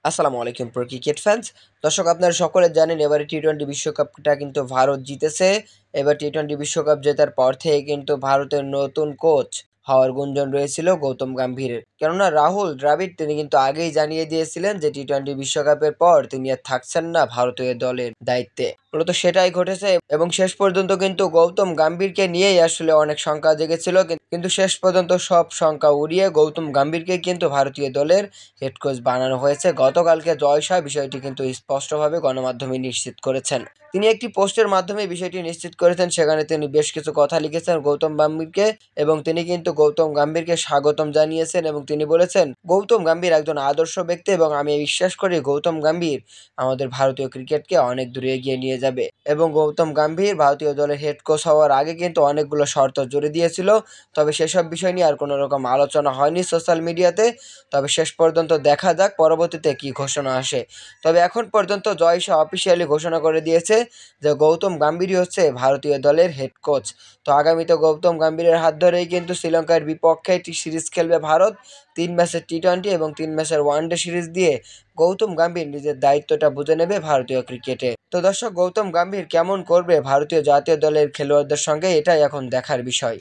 আসসালামু আলাইকুম pro cricket fans. দর্শক, আপনারা সকলে জানেন এবারে টি-20 বিশ্বকাপটা কিন্তু ভারত জিতেছে। এবার টি-20 বিশ্বকাপ জেতার পর থেকে কিন্তু ভারতের নতুন কোচ হওয়ার গুঞ্জন রয়েছিল গৌতম গম্ভীরের। কেননা রাহুল দ্রাবিড় তিনি কিন্তু আগেই জানিয়ে দিয়েছিলেন যে টি-20 বিশ্বকাপের পর তিনি আর থাকছেন না ভারতীয় দলের দায়িত্বে। মূলত সেটাই ঘটেছে এবং শেষ পর্যন্ত কিন্তু গৌতম গম্ভীরকে নিয়েই আসলে অনেক শঙ্কা জেগেছিল, কিন্তু শেষ পর্যন্ত সব শঙ্কা উড়িয়ে গৌতম গম্ভীরকে কিন্তু ভারতীয় দলের হেড কোচ বানানো হয়েছে। গতকালকে জয় শাহ বিষয়টি কিন্তু স্পষ্টভাবে গণমাধ্যমে নিশ্চিত করেছেন। তিনি একটি পোস্টের মাধ্যমে বিষয়টি নিশ্চিত করেছেন, সেখানে তিনি বেশ কিছু কথা লিখেছেন গৌতম গম্ভীরকে এবং তিনি কিন্তু গৌতম গম্ভীরকে স্বাগতম জানিয়েছেন এবং তিনি বলেছেন গৌতম গম্ভীর একজন আদর্শ ব্যক্তি এবং আমি বিশ্বাস করি গৌতম গম্ভীর আমাদের ভারতীয় ক্রিকেটকে অনেক দূরে এগিয়ে নিয়ে যাবে। এবং গৌতম গম্ভীর ভারতীয় দলের হেড কোচ হওয়ার আগে কিন্তু অনেকগুলো শর্ত জুড়ে দিয়েছিল, তবে সেসব বিষয় নিয়ে আর কোনো রকম আলোচনা হয়নি সোশ্যাল মিডিয়াতে। তবে শেষ পর্যন্ত দেখা যাক পরবর্তীতে কি ঘোষণা আসে। তবে এখন পর্যন্ত জয় শাহ অফিসিয়ালি ঘোষণা করে দিয়েছে যে গৌতম গম্ভীরই হচ্ছে ভারতীয় দলের হেড কোচ। তো আগামীতে গৌতম গম্ভীরের হাত ধরেই কিন্তু শ্রীলঙ্কার বিপক্ষে একটি সিরিজ খেলবে ভারত। 3 ম্যাচের টি-20 এবং 3 ম্যাচের ওয়ানডে সিরিজ দিয়ে গৌতম গম্ভীর নিজের দায়িত্বটা বুঝে নেবে ভারতীয় ক্রিকেটে। তো দর্শক, গৌতম গম্ভীর কেমন করবে ভারতীয় জাতীয় দলের খেলোয়াড়দের সঙ্গে, এটাই এখন দেখার বিষয়।